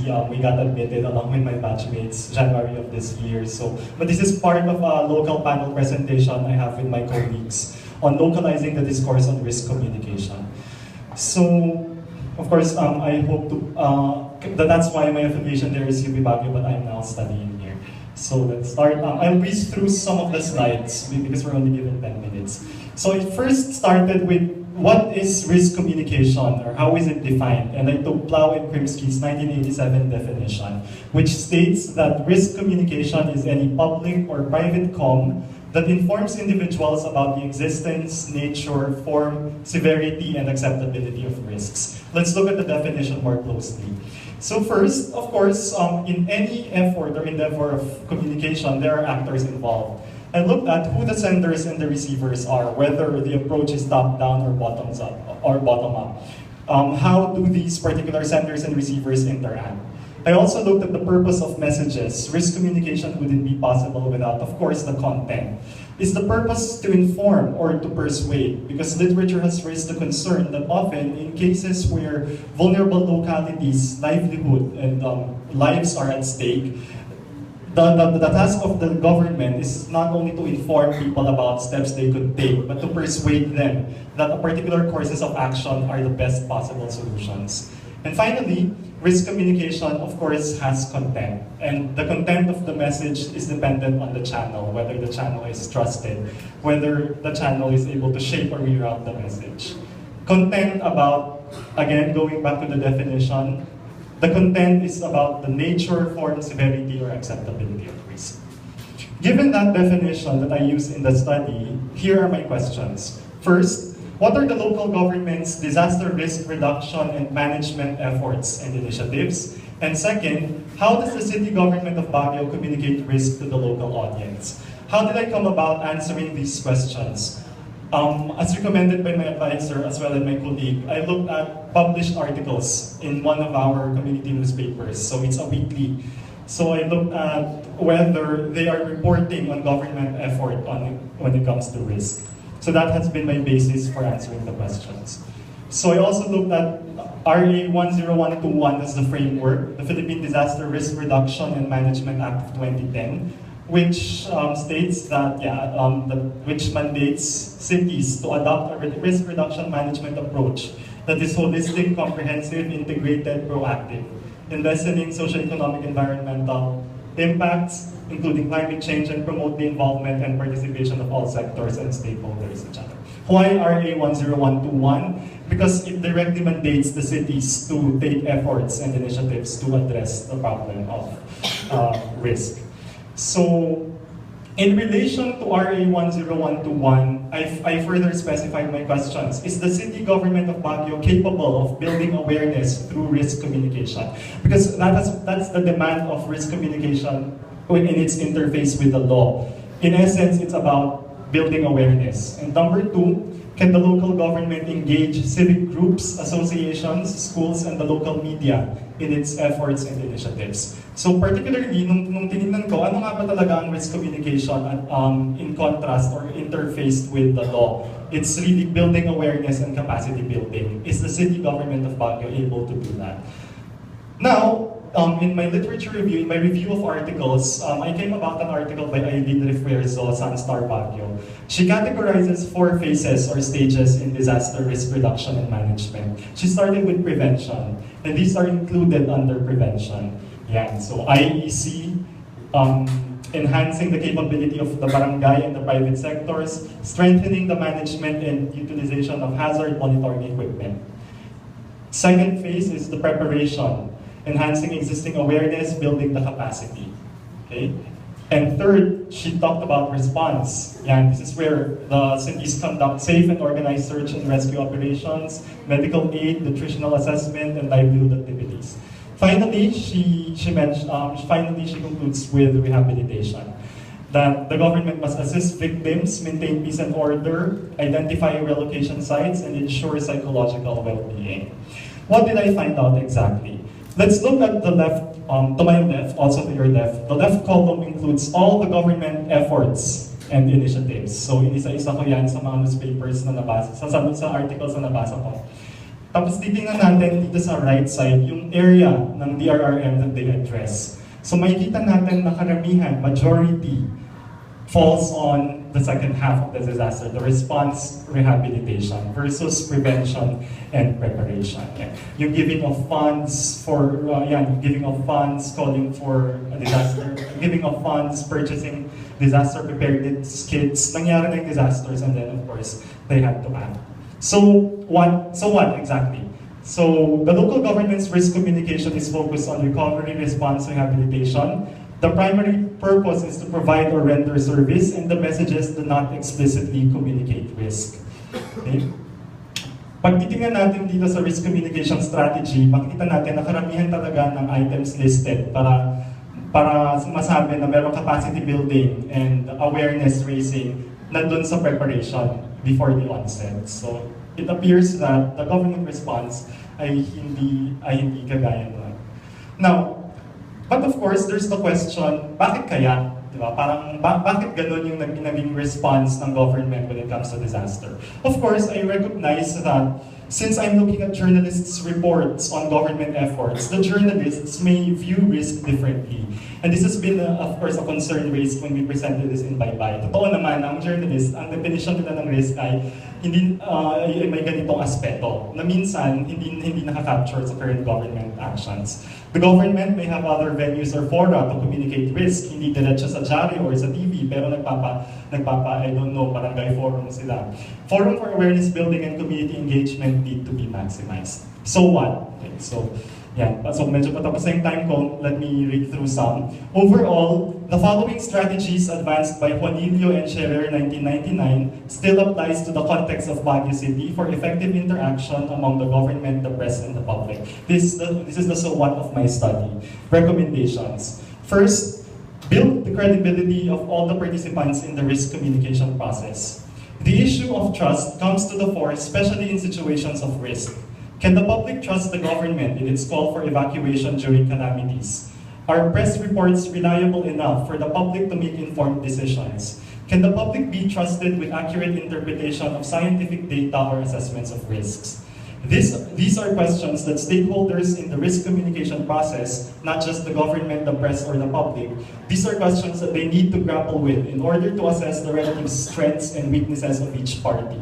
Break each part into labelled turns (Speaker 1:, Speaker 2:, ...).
Speaker 1: We got admitted along with my batchmates January of this year. But this is part of a local panel presentation I have with my colleagues on localizing the discourse on risk communication. So, of course, I hope to, that's why my affiliation there is UP Baguio, but I'm now studying here. So let's start. I'll breeze through some of the slides because we're only given 10 minutes. So it first started with what is risk communication, or how is it defined? And I took Plow and Krimsky's 1987 definition, which states that risk communication is any public or private comm that informs individuals about the existence, nature, form, severity, and acceptability of risks. Let's look at the definition more closely. So first, of course, in any effort or endeavor of communication, there are actors involved. I looked at who the senders and the receivers are, whether the approach is top-down or bottom-up. How do these particular senders and receivers interact? I also looked at the purpose of messages. Risk communication wouldn't be possible without, of course, the content. Is the purpose to inform or to persuade? Because literature has raised the concern that often, in cases where vulnerable localities, livelihood, and lives are at stake, the task of the government is not only to inform people about steps they could take, but to persuade them that a particular courses of action are the best possible solutions. And finally, risk communication, of course, has content. And the content of the message is dependent on the channel, whether the channel is trusted, whether the channel is able to shape or reroute the message. Content about, again, going back to the definition, the content is about the nature, form, severity, or acceptability of risk. Given that definition that I used in the study, here are my questions. First, what are the local government's disaster risk reduction and management efforts and initiatives? And second, how does the city government of Baguio communicate risk to the local audience? How did I come about answering these questions? As recommended by my advisor as well as my colleague, I looked at published articles in one of our community newspapers, so it's a weekly. So I looked at whether they are reporting on government effort when it comes to risk. So that has been my basis for answering the questions. So I also looked at RA 10121 as the framework, the Philippine Disaster Risk Reduction and Management Act of 2010, which states that, which mandates cities to adopt a risk reduction management approach that is holistic, comprehensive, integrated, proactive, in lessening socio-economic environmental impacts, including climate change, and promote the involvement and participation of all sectors and stakeholders, etc. Why RA 10121? Because it directly mandates the cities to take efforts and initiatives to address the problem of risk. So, in relation to RA 10121, I further specified my questions. Is the city government of Baguio capable of building awareness through risk communication? Because that's the demand of risk communication in its interface with the law. In essence, it's about building awareness. And number two, can the local government engage civic groups, associations, schools, and the local media in its efforts and initiatives? So particularly, nung tinignan ko, ano nga ba talaga ang risk communication in contrast or interfaced with the law? It's really building awareness and capacity building. Is the city government of Baguio able to do that? Now, in my literature review, in my review of articles, I came about an article by Aileen Refuerzo sa Star Baguio. She categorizes 4 phases or stages in disaster risk reduction and management. She started with prevention, and these are included under prevention. Yeah, so IEC, enhancing the capability of the barangay and the private sectors, strengthening the management and utilization of hazard monitoring equipment. Second phase is the preparation, enhancing existing awareness, building the capacity. Okay? And third, she talked about response. Yeah, this is where the cities conduct safe and organized search and rescue operations, medical aid, nutritional assessment, and livelihood activities. Finally, she concludes with rehabilitation. That the government must assist victims, maintain peace and order, identify relocation sites, and ensure psychological well-being. What did I find out exactly? Let's look at the left, to my left, also to your left. The left column includes all the government efforts and initiatives. So, inisa-isa ko yan sa mga newspapers na nabasa, sa articles na nabasa ko. Tapos titingnan natin dito sa right side yung area ng DRRM that they address. So makikita natin na karamihan, majority, falls on the second half of the disaster, the response rehabilitation versus prevention and preparation. Yeah. Yung giving of funds for, giving of funds, calling for a disaster, giving of funds, purchasing disaster preparedness kits, nangyari na yung disasters, and then of course, they had to act. So what exactly? So the local government's risk communication is focused on recovery, response, rehabilitation. The primary purpose is to provide or render service, and the messages do not explicitly communicate risk. Okay? Pag titingnan natin dito sa risk communication strategy, makikita natin na karamihan talaga ng items listed para masabi na merong capacity building and awareness raising nandun sa preparation before the onset. So it appears that the government response ay hindi kagaya nun. Now, but of course, there's the question, bakit kaya? Diba? Parang, bakit ganun yung naging response ng government when it comes to disaster? Of course, I recognize that since I'm looking at journalists' reports on government efforts, the journalists may view risk differently. And this has been, of course, a concern raised when we presented this in Bye-Bye. Totoo naman, ang journalist, ang definition nila ng risk ay may ganitong aspeto na minsan hindi nakaka-capture sa current government actions. The government may have other venues or fora to communicate risk, hindi diretso sa dyaryo or sa TV, pero I don't know, barangay forum sila. Forum for awareness building and community engagement need to be maximized. So what? Okay, so medyo patapos na yung time ko, let me read through some. Overall, the following strategies advanced by Juanillo and Scherer 1999 still applies to the context of Baguio City for effective interaction among the government, the press, and the public. This is the so what of my study. Recommendations. First, build the credibility of all the participants in the risk communication process. The issue of trust comes to the fore, especially in situations of risk. Can the public trust the government in its call for evacuation during calamities? Are press reports reliable enough for the public to make informed decisions? Can the public be trusted with accurate interpretation of scientific data or assessments of risks? These are questions that stakeholders in the risk communication process, not just the government, the press, or the public, these are questions that they need to grapple with in order to assess the relative strengths and weaknesses of each party.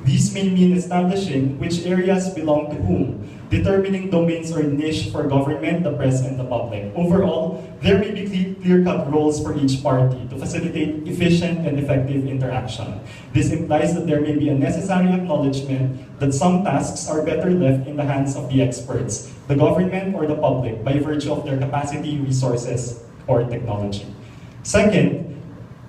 Speaker 1: These may mean establishing which areas belong to whom, determining domains or niche for government, the press, and the public. Overall, there may be clear-cut roles for each party to facilitate efficient and effective interaction. This implies that there may be a necessary acknowledgement that some tasks are better left in the hands of the experts, the government or the public, by virtue of their capacity, resources, or technology. Second,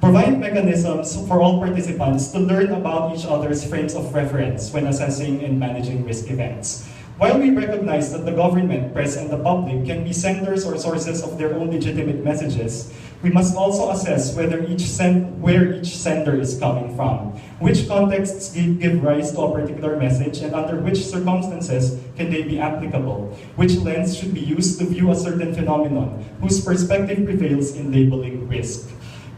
Speaker 1: provide mechanisms for all participants to learn about each other's frames of reference when assessing and managing risk events. While we recognize that the government, press, and the public can be senders or sources of their own legitimate messages, we must also assess where each sender is coming from, which contexts give rise to a particular message, and under which circumstances can they be applicable, which lens should be used to view a certain phenomenon, whose perspective prevails in labeling risk.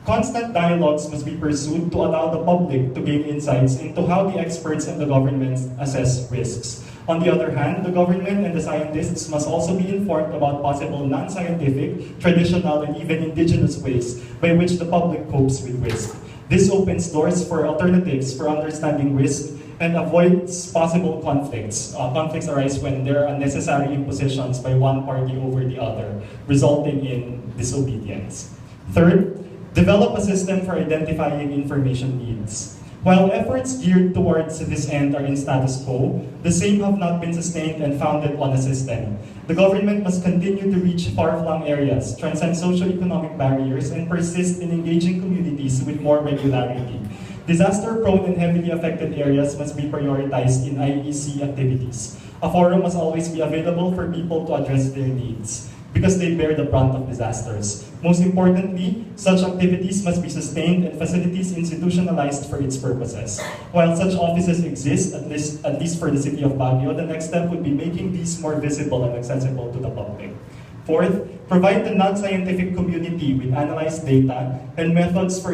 Speaker 1: Constant dialogues must be pursued to allow the public to gain insights into how the experts and the government assess risks. On the other hand, the government and the scientists must also be informed about possible non-scientific, traditional, and even indigenous ways by which the public copes with risk. This opens doors for alternatives for understanding risk and avoids possible conflicts. Conflicts arise when there are unnecessary impositions by one party over the other, resulting in disobedience. Third, develop a system for identifying information needs. While efforts geared towards this end are in status quo, the same have not been sustained and founded on a system. The government must continue to reach far-flung areas, transcend socio-economic barriers, and persist in engaging communities with more regularity. Disaster-prone and heavily affected areas must be prioritized in IEC activities. A forum must always be available for people to address their needs, because they bear the brunt of disasters. Most importantly, such activities must be sustained and facilities institutionalized for its purposes. While such offices exist, at least for the city of Baguio, the next step would be making these more visible and accessible to the public. Fourth, provide the non-scientific community with analyzed data and methods for